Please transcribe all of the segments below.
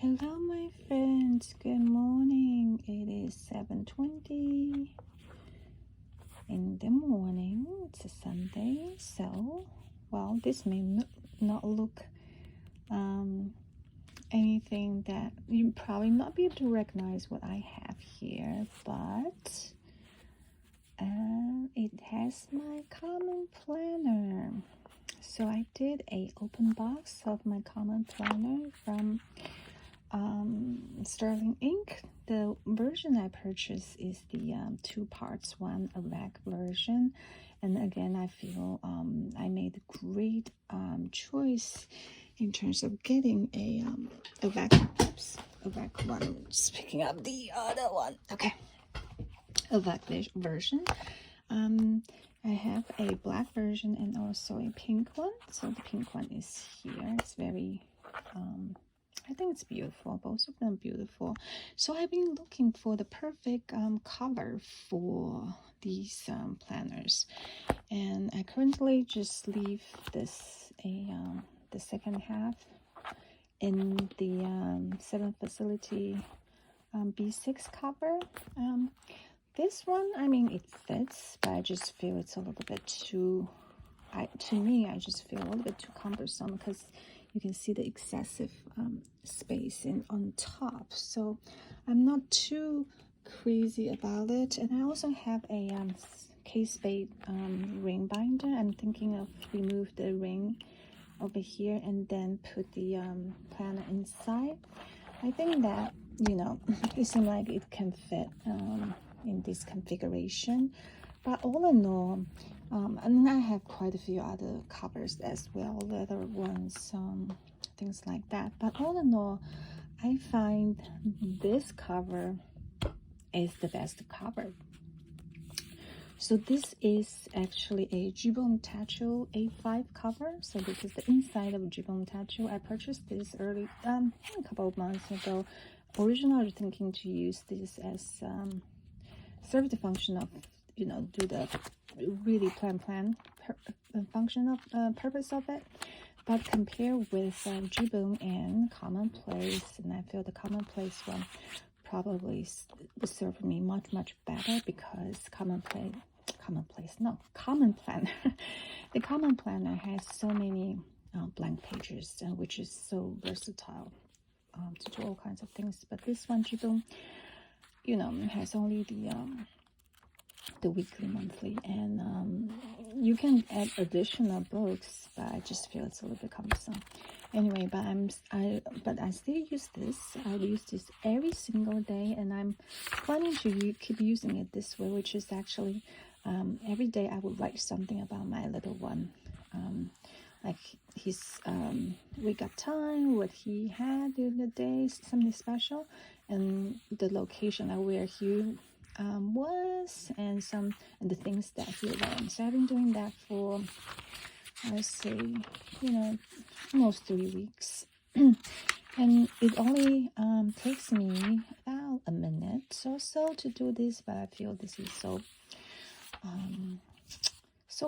Hello my friends, good morning. It is 7:20 in the morning. It's a Sunday, so well, this may not look anything that you probably not be able to recognize what I have here, but it has my common planner. So I did a open box of my common planner from Sterling Ink. The version I purchased is the 2 parts, one a VAC version, and again I feel I made a great choice in terms of getting a VAC. Oops, a VAC one. Just picking up the other one. Okay, a VAC version. I have a black version and also a pink one. So the pink one is here. It's very I think it's beautiful. Both of them beautiful. So I've been looking for the perfect cover for these planners, and I currently just leave this the second half in the 7th facility B6 cover. This one, I mean, it fits, but I just feel it's a little bit too. To me, I just feel a little bit too cumbersome because you can see the excessive space on top. So I'm not too crazy about it. And I also have a K-Spade ring binder. I'm thinking of remove the ring over here and then put the planner inside. I think that, it seems like it can fit in this configuration. But all in all, and I have quite a few other covers as well, leather ones, things like that. But all in all, I find this cover is the best cover. So this is actually a Jibun Techo A5 cover. So this is the inside of Jibun Techo. I purchased this early, a couple of months ago. Originally, I was thinking to use this as serve the function of, do the really plan function of purpose of it, but compare with Jibun and Commonplace, and I feel the Commonplace one probably would serve me much better because Common Planner the Common Planner has so many blank pages, which is so versatile to do all kinds of things. But this one, Jibun, has only the weekly, monthly, and you can add additional books, but I just feel it's a little bit cumbersome. Anyway, but I still use this. I use this every single day, and I'm planning to keep using it this way, which is actually every day I would write something about my little one, like his wake up time, what he had during the day, something special, and the location where he was, and the things that he learned. So I've been doing that for, let's say, almost 3 weeks. And it only takes me about a minute or so to do this, but I feel this is so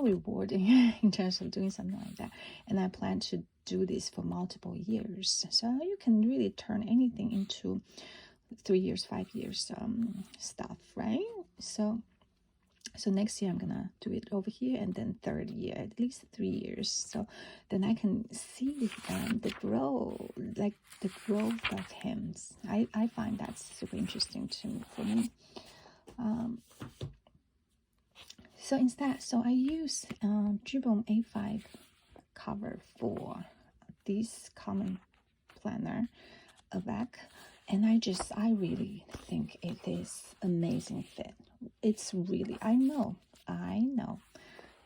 rewarding in terms of doing something like that. And I plan to do this for multiple years. So you can really turn anything into 3 years, 5 years stuff, right? So next year I'm gonna do it over here, and then third year, at least 3 years. So then I can see the growth of him. I find that's super interesting for me. So I use Jibun A5 cover for this common planner, a VAC. And I really think it is amazing fit. It's really, I know,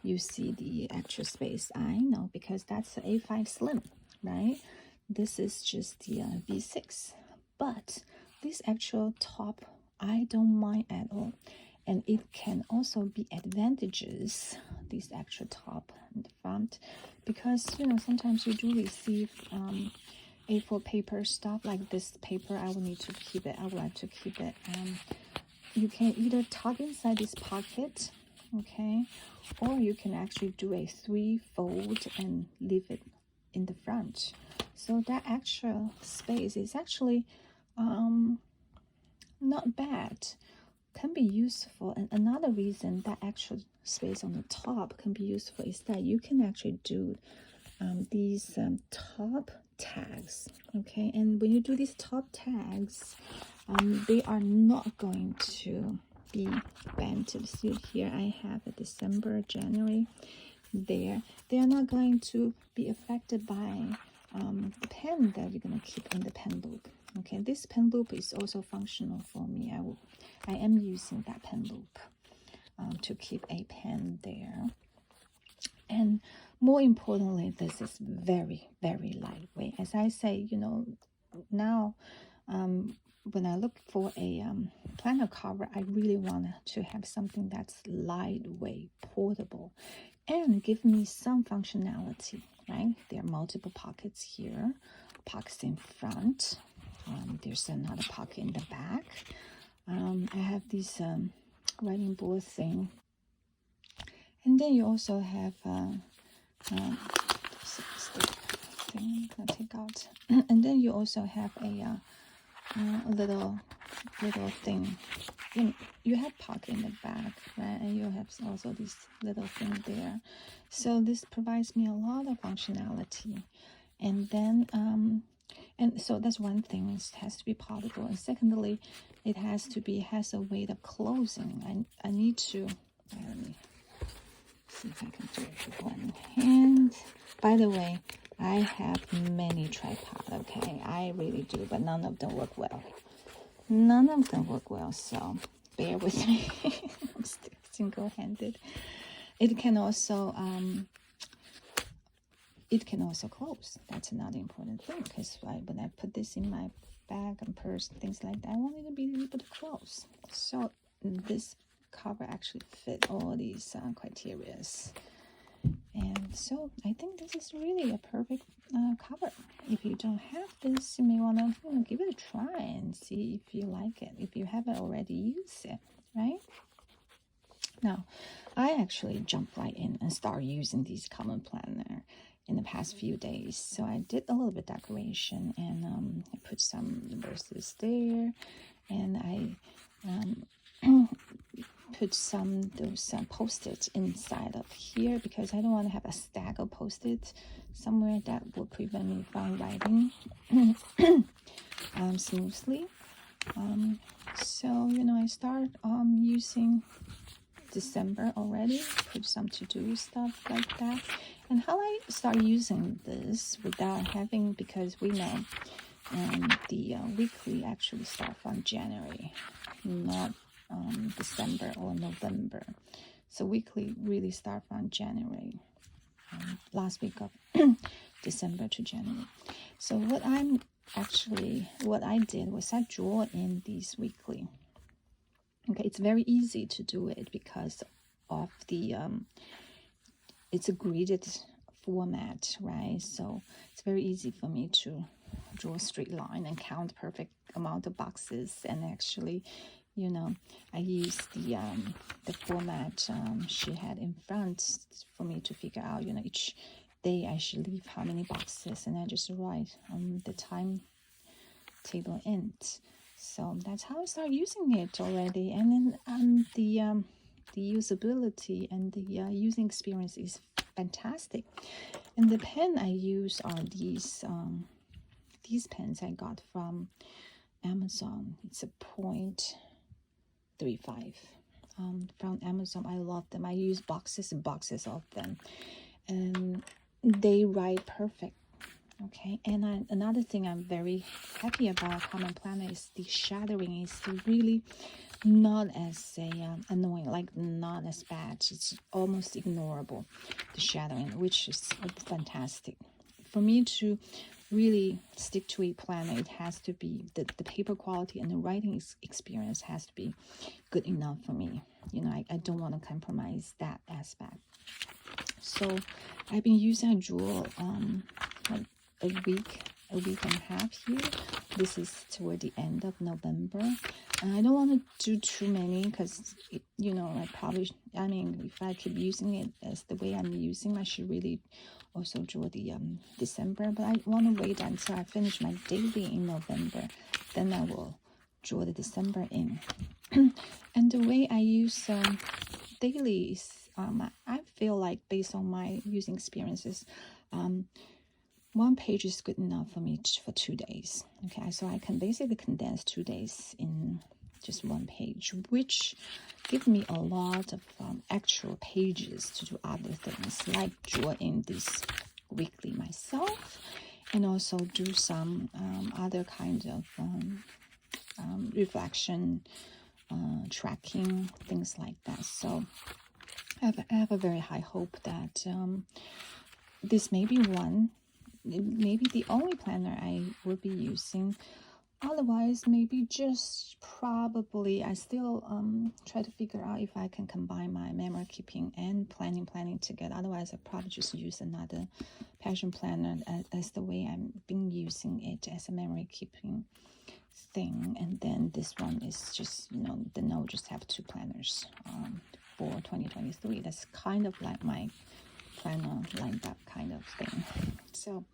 you see the extra space, I know, because that's the A5 Slim, right? This is just the B6, but this actual top, I don't mind at all. And it can also be advantageous, this extra top in the front, because, sometimes you do receive A4 paper stuff like this paper. I would need to keep it. I would like to keep it. You can either tuck inside this pocket, okay, or you can actually do a 3-fold and leave it in the front. So that extra space is actually not bad, can be useful. And another reason that extra space on the top can be useful is that you can actually do these top tags. Okay, and when you do these top tags, they are not going to be bent. See here, I have a December, January there. They are not going to be affected by the pen that you're going to keep in the pen loop. Okay, this pen loop is also functional for me. I am using that pen loop to keep a pen there. And more importantly, this is very, very lightweight. As I say, you know, now when I look for a planner cover, I really want to have something that's lightweight, portable, and give me some functionality, right? There are multiple pockets here, pockets in front. There's another pocket in the back. I have this writing board thing. And then you also have stick thing I'm gonna take out. And then you also have a little thing. You have pocket in the back, right? And you have also this little thing there. So this provides me a lot of functionality. And then and so that's one thing. It has to be portable. And secondly, it has a way of closing. I need to let me see if I can do it with one hand. By the way, I have many tripods, okay? I really do, but none of them work well. None of them work well, so bear with me. I'm still single-handed. It can also close. That's another important thing, because when I put this in my bag and purse, things like that, I want it to be able to close. So this cover actually fit all these criteria. And so I think this is really a perfect cover. If you don't have this, you may want to give it a try and see if you like it, if you haven't already used it, right? Now, I actually jumped right in and started using these common planner in the past few days. So I did a little bit decoration, and I put some verses there, and I put those post-its inside of here, because I don't want to have a stack of post-its somewhere that will prevent me from writing smoothly. So I start using December already, put some to-do stuff like that. And how I start using this without having, because we know the weekly actually start from January, not December or November. So weekly really start from January, last week of December to January. So what I did was I draw in these weekly. Okay, it's very easy to do it because of the it's a gridded format, right? So it's very easy for me to draw a straight line and count perfect amount of boxes. And actually, I use the format she had in front for me to figure out, each day I should leave how many boxes, and I just write on the timetable end. So that's how I start using it already. And then the usability and the using experience is fantastic. And the pen I use are these pens I got from Amazon. It's a 0.35 from Amazon. I love them. I use boxes and boxes of them, and they write perfect. Okay, and another thing I'm very happy about Common Planner is the shadowing is really not as annoying, like not as bad. It's almost ignorable, the shadowing, which is fantastic. For me to really stick to a planner, it has to be the paper quality and the writing experience has to be good enough for me. I don't want to compromise that aspect. So I've been using a jewel like a week a week and a half here. This is toward the end of November, and I don't want to do too many because, you know, I mean, if I keep using it as the way I'm using, I should really also draw the December, but I want to wait until I finish my daily in November, then I will draw the December in. And the way I use daily is, I feel like based on my using experiences, one page is good enough for me for 2 days. Okay, so I can basically condense 2 days in just one page, which give me a lot of actual pages to do other things, like draw in this weekly myself, and also do some other kind of reflection, tracking, things like that. So I have a very high hope that this may be maybe the only planner I will be using. Otherwise, maybe just probably I still try to figure out if I can combine my memory keeping and planning together. Otherwise, I probably just use another passion planner as the way I've been using it as a memory keeping thing. And then this one is just, you know, then I'll just have 2 planners for 2023. That's kind of like my planner lined up kind of thing. So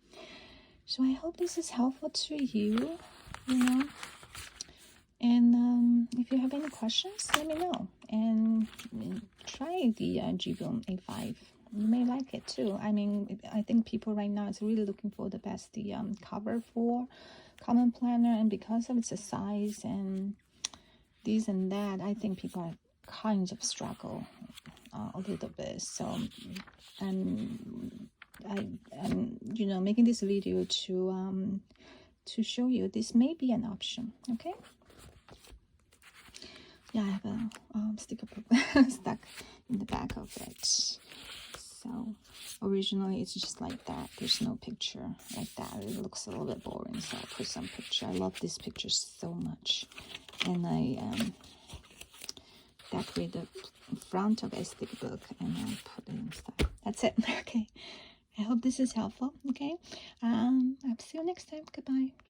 I hope this is helpful to you, you know. And if you have any questions, let me know. And try the Jibun A5. You may like it too. I mean, I think people right now is really looking for the best cover for common planner, and because of its size and this and that, I think people are kind of struggle a little bit. So I'm you know, making this video to show you this may be an option. Okay. Yeah, I have a sticker book stuck in the back of it. So originally it's just like that. There's no picture like that. It looks a little bit boring, so I put some picture. I love this picture so much, and I decorate the front of a sticker book and I put it in stuff. That's it. Okay. I hope this is helpful. Okay. I'll see you next time. Goodbye.